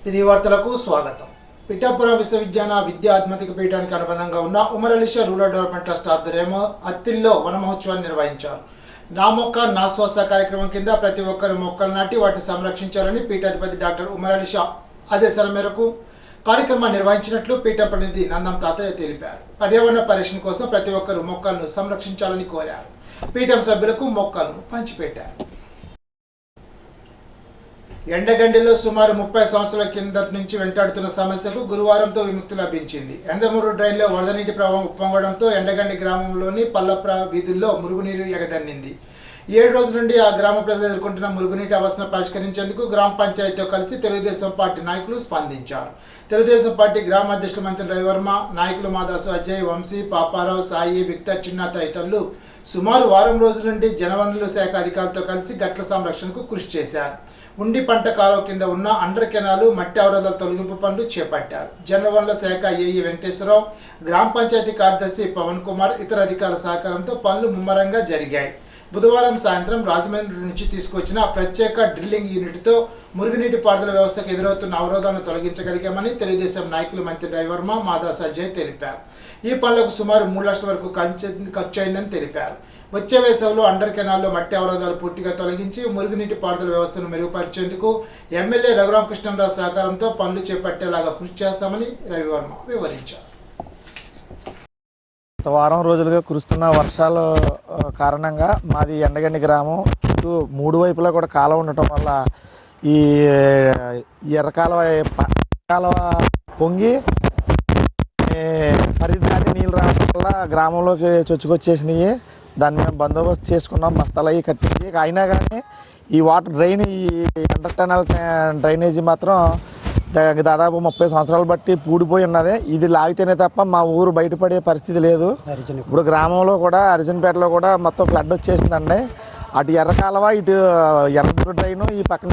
తిరిగి వార్తలకు స్వాగతం. పిఠాపురం విశ్వవిద్యాలయ విద్యా ఆధ్యాత్మిక పీఠానికి అనుబంధంగా ఉన్న Umar Ali Shah rural development trust ఆధ్వర్యంలో అత్తిల్లో వన మహోత్సవాన్ని నిర్వహించారు. నా మొక్క నా శ్వాస కార్యక్రమం కింద ప్రతి ఒక్కరు మొక్కలు నాటి వాటిని సంరక్షించాలని పీఠాధిపతి డాక్టర్ ఉమర్ అలీ షా ఆదేశాల మేరకు కార్యక్రమాన్ని నిర్వహించినట్లు పీఠం ప్రతినిధి నందం తాతయ్య తెలిపారు. పర్యావరణ పరిరక్షణ కోసం ప్రతి ఒక్కరు మొక్కలను సంరక్షించాలని కోరారు. పీఠం సభ్యులకు మొక్కలను పంచిపెట్టారు. ఎండగండిలో సుమారు 30 సంవత్సరాల కిందటి నుంచి వెంటాడుతున్న సమస్యకు గురువారంతో విముక్తి లభించింది. ఎండమూరు డ్రైన్లో వరద నీటి ప్రవాహం ఉప్పొంగడంతో ఎండగండి గ్రామంలోని పల్లప్ర వీధుల్లో మురుగునీరు ఎగదన్నింది. 7 రోజుల నుండి ఆ గ్రామ ప్రజలు ఎదుర్కొంటున్న మురుగునీటి అవసరం పరిష్కరించేందుకు గ్రామ పంచాయతీతో కలిసి తెలుగుదేశం పార్టీ నాయకులు స్పందించారు. తెలుగుదేశం పార్టీ గ్రామ అధ్యక్షులు మంత్రి రవివర్మ, నాయకులు మాదాసు అజయ్, వంశీ, పాపారావు, సాయి, విక్టర్, చిన్న తదితరులు సుమారు వారం రోజుల నుండి జలవనరుల శాఖ అధికారులతో కలిసి గట్ల సంరక్షణకు కృషి చేశారు. ఉండి పంట కాలువ కింద ఉన్న అండర్ కెనాలు మట్టి అవరోధాల తొలగింపు పనులు చేపట్టారు. జలవనరుల శాఖ ఏఈ వెంకటేశ్వరరావు, గ్రామ పంచాయతీ కార్యదర్శి పవన్ కుమార్, ఇతర అధికారుల సహకారంతో పనులు ముమ్మరంగా జరిగాయి. బుధవారం సాయంత్రం రాజమండ్రి నుంచి తీసుకొచ్చిన ప్రత్యేక డ్రిల్లింగ్ యూనిట్తో మురుగునీటి పారుదల వ్యవస్థకు ఎదురవుతున్న అవరోధాలను తొలగించగలిగామని తెలుగుదేశం నాయకులు మంత్రి రవివర్మ, మాదాస్ అజయ్ తెలిపారు. ఈ పనులకు సుమారు 3 లక్షల వరకు ఖర్చు అయిందని తెలిపారు. వచ్చే వేసవిలో అండర్ కెనాల్లో మట్టి అవరోధాలు పూర్తిగా తొలగించి మురుగునీటి పారుదల వ్యవస్థను మెరుగుపరిచేందుకు ఎమ్మెల్యే రఘురామకృష్ణరాజు సహకారంతో పనులు చేపట్టేలాగా కృషి చేస్తామని రవివర్మ వివరించారు. వారం రోజులుగా కురుస్తున్న వర్షాల కారణంగా మాది ఎండగండి గ్రామం చుట్టూ 3 వైపులా కూడా కాలువ ఉండటం వల్ల ఈ ఎర్రకాలువ పొంగి పరిదాటి నీళ్ళు రావడం వల్ల గ్రామంలోకి చొచ్చుకొచ్చేసినాయి. దాన్ని మేము బందోబస్తు చేసుకున్నాం, బస్తాలు అవి కట్టించి. అయినా కానీ ఈ వాటర్ డ్రైన్, ఈ అండర్ టనల్ డ్రైనేజీ మాత్రం దాదాపు 30 సంవత్సరాలు బట్టి పూడిపోయి ఉన్నది. ఇది లాగితేనే తప్ప మా ఊరు బయటపడే పరిస్థితి లేదు. ఇప్పుడు గ్రామంలో కూడా అరిజన్పేటలో కూడా మొత్తం ఫ్లడ్ వచ్చేసిందండి. అటు ఎర్రకాలువ, ఇటు ఎర్ర డ్రైను, ఈ పక్కన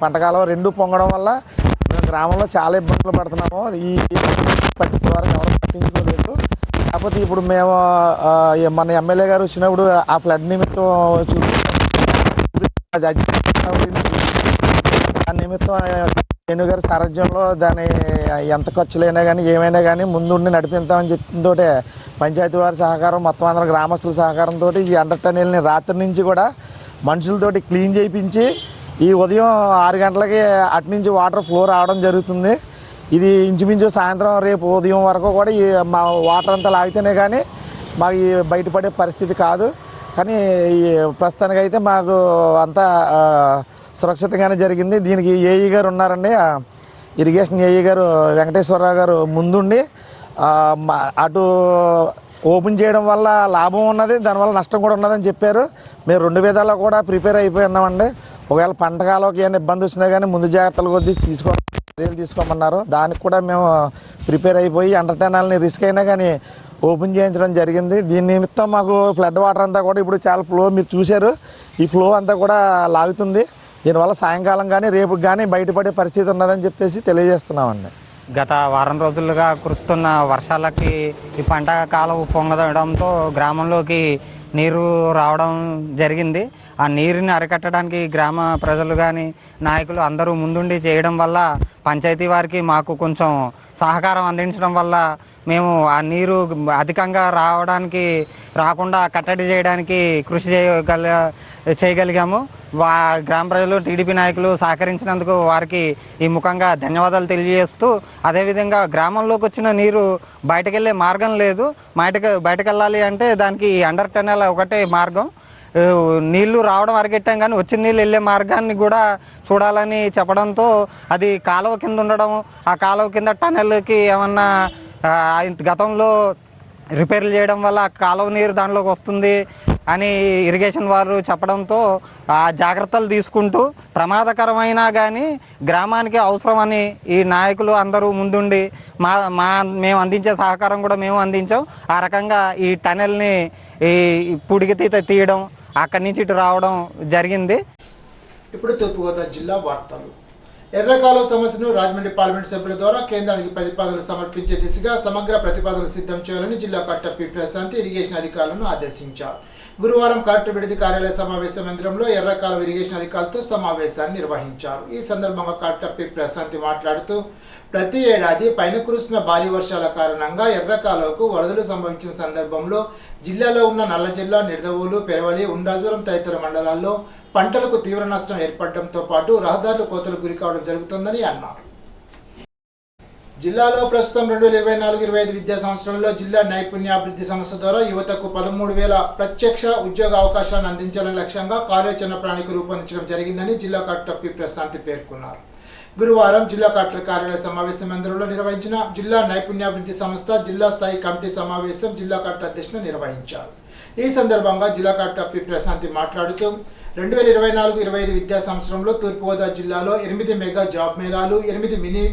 పంట కాలువ 2 పొంగడం వల్ల మేము గ్రామంలో చాలా ఇబ్బందులు పడుతున్నాము. ఈ ద్వారా ఎవరు పట్టించుకోలేదు. కాకపోతే ఇప్పుడు మేము మన ఎమ్మెల్యే గారు వచ్చినప్పుడు ఆ ఫ్లడ్ నిమిత్తం దాని నిమిత్తం వేణు గారి సారథ్యంలో దాని ఎంత ఖర్చులైనా కానీ ఏమైనా కానీ ముందుండి నడిపిస్తామని చెప్తుందో పంచాయతీ వారి సహకారం, మొత్తం అందరం గ్రామస్తుల సహకారంతో ఈ అండర్ టనెల్ని రాత్రి నుంచి కూడా మనుషులతోటి క్లీన్ చేయించి ఈ ఉదయం 6 గంటలకి అటు నుంచి వాటర్ ఫ్లో రావడం జరుగుతుంది. ఇది ఇంచుమించు సాయంత్రం రేపు ఉదయం వరకు కూడా ఈ మా వాటర్ అంతా లాగితేనే కానీ మాకు బయటపడే పరిస్థితి కాదు. కానీ ప్రస్తుతానికైతే మాకు అంతా సురక్షితంగానే జరిగింది. దీనికి ఏఈ గారు ఉన్నారండి, ఇరిగేషన్ ఏఈ గారు వెంకటేశ్వరరావు గారు ముందుండి అటు ఓపెన్ చేయడం వల్ల లాభం ఉన్నది, దానివల్ల నష్టం కూడా ఉన్నదని చెప్పారు. మేము 2 విధాలా కూడా ప్రిపేర్ అయిపోయి ఉన్నామండి. ఒకవేళ పంట కాలంకి ఏమైనా ఇబ్బంది వచ్చినా కానీ ముందు జాగ్రత్తలు కొద్దీ చర్యలు తీసుకోమన్నారు. దానికి కూడా మేము ప్రిపేర్ అయిపోయి అండర్ టనల్ని రిస్క్ అయినా కానీ ఓపెన్ చేయించడం జరిగింది. దీని నిమిత్తం మాకు ఫ్లడ్ వాటర్ అంతా కూడా ఇప్పుడు చాలా ఫ్లో, మీరు చూశారు, ఈ ఫ్లో అంతా కూడా లాగుతుంది. దీనివల్ల సాయంకాలం కానీ రేపు కానీ బయటపడే పరిస్థితి ఉన్నదని చెప్పేసి తెలియజేస్తున్నామండి. గత వారం రోజులుగా కురుస్తున్న వర్షాలకి ఈ పంట కాలం పొంగడంతో గ్రామంలోకి నీరు రావడం జరిగింది. ఆ నీరుని అరికట్టడానికి గ్రామ ప్రజలు కానీ నాయకులు అందరూ ముందుండి చేయడం వల్ల పంచాయతీ వారికి మాకు కొంచెం సహకారం అందించడం వల్ల మేము ఆ నీరు అధికంగా రాకుండా కట్టడి చేయడానికి కృషి చేయగలిగాము. గ్రామ ప్రజలు, టీడీపీ నాయకులు సహకరించినందుకు వారికి ఈ ముఖంగా ధన్యవాదాలు తెలియజేస్తూ, అదేవిధంగా గ్రామంలోకి వచ్చిన నీరు బయటకెళ్ళే మార్గం లేదు. బయటకు వెళ్ళాలి అంటే దానికి అండర్ టనల్ ఒకటే మార్గం. నీళ్లు రావడం అరికెట్టాం కానీ వచ్చిన నీళ్ళు వెళ్ళే మార్గాన్ని కూడా చూడాలని చెప్పడంతో అది కాలువ కింద ఉండడం, ఆ కాలువ కింద టనల్కి ఏమన్నా గతంలో రిపేర్లు చేయడం వల్ల కాలువ నీరు దాంట్లోకి వస్తుంది అని ఇరిగేషన్ వారు చెప్పడంతో ఆ జాగ్రత్తలు తీసుకుంటూ ప్రమాదకరమైనా కానీ గ్రామానికి అవసరమని ఈ నాయకులు అందరూ ముందుండి మేము అందించే సహకారం కూడా మేము అందించాం. ఆ రకంగా ఈ టనెల్ని ఈ పుడికి తీయడం, అక్కడి నుంచి ఇటు రావడం జరిగింది. ఇప్పుడు తూర్పుగోదావరి జిల్లా వార్తలు. ఎర్రకాలువ సమస్యను రాజమండ్రి పార్లమెంట్ సభ్యుల ద్వారా కేంద్రానికి ప్రతిపాదనలు సమర్పించే దిశగా సమగ్ర ప్రతిపాదనలు సిద్ధం చేయాలని జిల్లా కలెక్టర్ పి. ప్రశాంతి ఇరిగేషన్ అధికారులను ఆదేశించారు. గురువారం కలెక్టర్ విడిది కార్యాలయ సమావేశ మందిరంలో ఎర్రకాలువ ఇరిగేషన్ అధికారులతో సమావేశాన్ని నిర్వహించారు. ఈ సందర్భంగా కలెక్టర్ పి ప్రశాంతి మాట్లాడుతూ ప్రతి ఏడాది పైన కురుస్తున్న భారీ వర్షాల కారణంగా ఎర్రకాలువకు వరదలు సంభవించిన సందర్భంలో జిల్లాలో ఉన్న నల్లజిల్లా, నిడదవోలు, పెరవలి, ఉండాజురం తదితర మండలాల్లో పంటలకు తీవ్ర నష్టం ఏర్పడడంతో పాటు రహదారులు కోతలకు గురికావడం జరుగుతోందని అన్నారు. జిల్లాలో ప్రస్తుతం 2024-25 విద్యా సంవత్సరంలో జిల్లా నైపుణ్యాభివృద్ధి సంస్థ ద్వారా యువతకు 13,000 ప్రత్యక్ష ఉద్యోగ అవకాశాలను అందించాలనే లక్ష్యంగా కార్యాచరణ ప్రణాళిక రూపొందించడం జరిగిందని జిల్లా కలెక్టర్ పి ప్రశాంతి పేర్కొన్నారు. గురువారం జిల్లా కలెక్టర్ కార్యాలయ సమావేశ మందిరంలో నిర్వహించిన జిల్లా నైపుణ్యాభివృద్ధి సంస్థ జిల్లా స్థాయి కమిటీ సమావేశం జిల్లా కలెక్టర్ అధ్యక్షతన నిర్వహించారు. ఈ సందర్భంగా జిల్లా కలెక్టర్ పి ప్రశాంతి మాట్లాడుతూ 2024-25 విద్యా సంవత్సరంలో తూర్పుగోదావరి జిల్లాలో 8 మెగా జాబ్ మేళాలు, 8 మినీ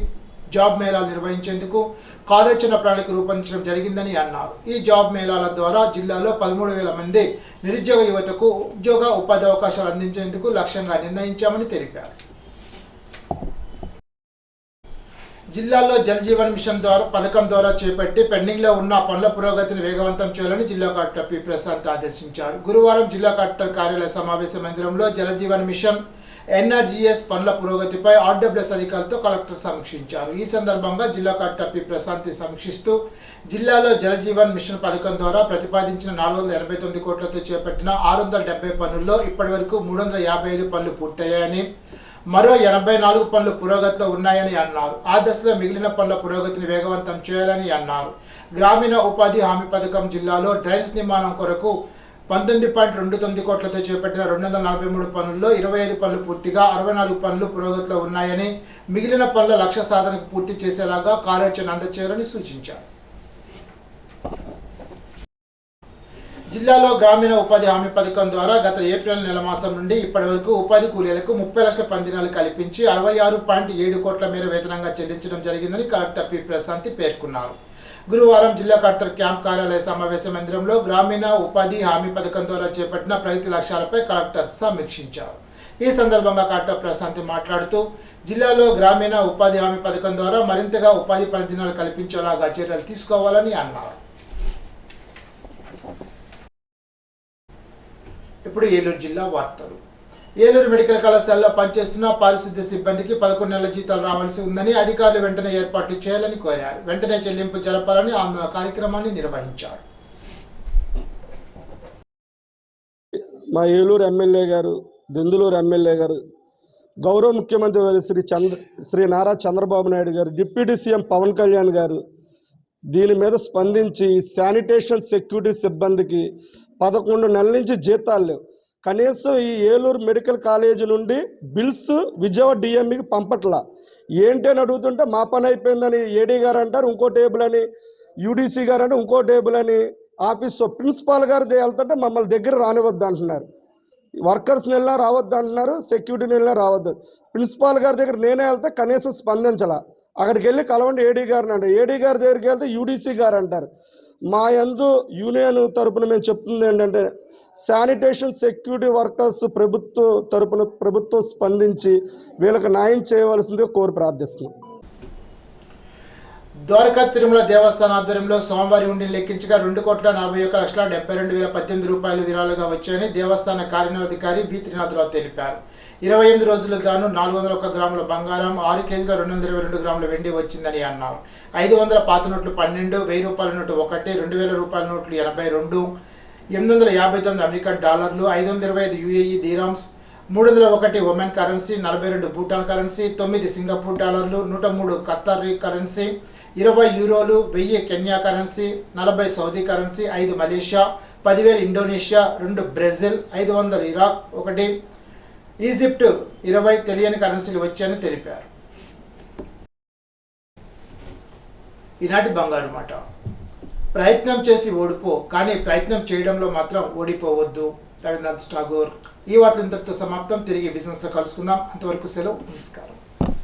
జాబ్ మేళాలు నిర్వహించేందుకు కార్యాచరణ ప్రణాళిక రూపొందించడం జరిగిందని అన్నారు. ఈ జాబ్ మేళాల ద్వారా జిల్లాలో 13,000 మంది నిరుద్యోగ యువతకు ఉద్యోగ ఉపాధి అవకాశాలు అందించేందుకు లక్ష్యంగా నిర్ణయించామని తెలిపారు. జిల్లాలో జల్ జీవన్ మిషన్ పథకం ద్వారా చేపట్టి పెండింగ్లో ఉన్న పనుల పురోగతిని వేగవంతం చేయాలని జిల్లా కలెక్టర్ పి ప్రశాంత్ ఆదేశించారు. గురువారం జిల్లా కలెక్టర్ కార్యాలయ సమావేశ మందిరంలో జల జీవన్ మిషన్ ఎన్ఆర్జీఎస్ పనుల పురోగతిపై ఆర్డబ్ల్యూఎస్ అధికారులతో కలెక్టర్ సమీక్షించారు. ఈ సందర్భంగా జిల్లా కలెక్టర్ పి ప్రశాంతి సమీక్షిస్తూ జిల్లాలో జల జీవన్ మిషన్ పథకం ద్వారా ప్రతిపాదించిన 489 కోట్లతో చేపట్టిన 670 పనుల్లో ఇప్పటివరకు 355 పనులు పూర్తయ్యాయని, మరో 84 పనులు పురోగతిలో ఉన్నాయని అన్నారు. ఆ దశలో మిగిలిన పనుల పురోగతిని వేగవంతం చేయాలని అన్నారు. గ్రామీణ ఉపాధి హామీ పథకం జిల్లాలో డ్రైన్స్ నిర్మాణం కొరకు 19.29 కోట్లతో చేపట్టిన 243 పనుల్లో 25 పనులు పూర్తిగా, 64 పనులు పురోగతిలో ఉన్నాయని, మిగిలిన పనుల లక్ష్య సాధనకు పూర్తి చేసేలాగా కార్యాచరణ అందచేయాలని సూచించారు. జిల్లాలో గ్రామీణ ఉపాధి హామీ పథకం ద్వారా గత ఏప్రిల్ నెల మాసం నుండి ఇప్పటి వరకు ఉపాధి కూలీలకు 30 లక్షల పందినాలు కల్పించి 66.7 కోట్ల మేర వేతనంగా చెల్లించడం జరిగిందని కలెక్టర్ పి ప్రశాంతి పేర్కొన్నారు. గురువారం జిల్లా కలెక్టర్ క్యాంప్ కార్యాలయ సమావేశ మందిరంలో గ్రామీణ ఉపాధి హామీ పథకం ద్వారా చేపట్టిన ప్రగతి లక్ష్యాలపై కలెక్టర్ సమీక్షించారు. ఈ సందర్భంగా కలెక్టర్ ప్రశాంతి మాట్లాడుతూ జిల్లాలో గ్రామీణ ఉపాధి హామీ పథకం ద్వారా మరింతగా ఉపాధి పనిదినాలు కల్పించేలాగా చర్యలు తీసుకోవాలని అన్నారు. ఇప్పుడు ఏలూరు జిల్లా వార్తలు. ఏలూరు మెడికల్ కళాశాలలో పనిచేస్తున్న పారిశుద్ధ్య సిబ్బందికి 11 నెలల జీతాలు రావాల్సి ఉందని అధికారులు వెంటనే ఏర్పాట్లు చేయాలని కోరారు. వెంటనే చెల్లింపు జరపాలని ఆందోళన కార్యక్రమాన్ని నిర్వహించారు. మా ఏలూరు ఎమ్మెల్యే గారు, దెందులూరు ఎమ్మెల్యే గారు, గౌరవ ముఖ్యమంత్రి శ్రీ నారా చంద్రబాబు నాయుడు గారు, డిప్యూటీ సీఎం పవన్ కళ్యాణ్ గారు దీని మీద స్పందించి శానిటేషన్ సెక్యూరిటీ సిబ్బందికి 11 నెలల నుంచి జీతాలు లేవు. కనీసం ఈ ఏలూరు మెడికల్ కాలేజీ నుండి బిల్స్ విజయవాడ డిఎంఈకి పంపట్లా. ఏంటి అని అడుగుతుంటే మా పని అయిపోయిందని ఏడీ గారు అంటారు, ఇంకో టేబుల్ అని యూడీసీ గారు అంటే ఇంకో టేబుల్ అని ఆఫీస్ ప్రిన్సిపాల్ గారు వెళ్తుంటే మమ్మల్ని దగ్గర రానివద్దు అంటున్నారు. వర్కర్స్ నెల రావద్దు అంటున్నారు, సెక్యూరిటీ నెల రావద్దు. ప్రిన్సిపాల్ గారి దగ్గర నేనే వెళ్తే కనీసం స్పందించాల. అక్కడికి వెళ్ళి కలవండి ఏడీ గారిని అంటే ఏడీ గారి దగ్గరికి వెళ్తే యూడీసీ గారు అంటారు. మా యందు యూనియన్ తరపున మేము చెప్తుంది ఏంటంటే శానిటేషన్ సెక్యూరిటీ వర్కర్స్ ప్రభుత్వం స్పందించి వీళ్ళకి న్యాయం చేయవలసిందిగా కోరి ప్రార్థిస్తున్నాం. ద్వారకా తిరుమల దేవస్థానం ఆధ్వర్యంలో సోమవారి ఉండి లెక్కించగా 2,41,72,018 రూపాయలు విరాళంగా వచ్చాయని దేవస్థాన కార్యనిర్వహణాధికారి బి త్రినాథరావు తెలిపారు. 28 రోజులకు గాను 401 గ్రాముల బంగారం, 6 కేజీల 222 గ్రాముల వెండి వచ్చిందని అన్నారు. 500 పాత నోట్లు 12, 1000 రూపాయల నోటు 1, 2000 రూపాయల నోట్లు 82, 859 అమెరికన్ డాలర్లు, 525 UAE dirhams, 301 Oman currency, 42 Bhutan currency, 9 Singapore డాలర్లు, 103 ఖతారీ కరెన్సీ, 20 యూరోలు, 1000 Kenya currency, 40 Saudi currency, 5 Malaysia, 10,000 Indonesia, 2 Brazil, 500 Iraq, 1 Egypt, 20 తెలియని కరెన్సీలు వచ్చాయని తెలిపారు. ఈనాటి బంగారు మాట. ప్రయత్నం చేసి ఓడిపో, కానీ ప్రయత్నం చేయడంలో మాత్రం ఓడిపోవద్దు. రవీంద్రనాథ్ ఠాగూర్. ఈ వార్తలు ఇంతటితో సమాప్తం. తిరిగి బిజినెస్లో కలుసుకుందాం. అంతవరకు సెలవు. నమస్కారం.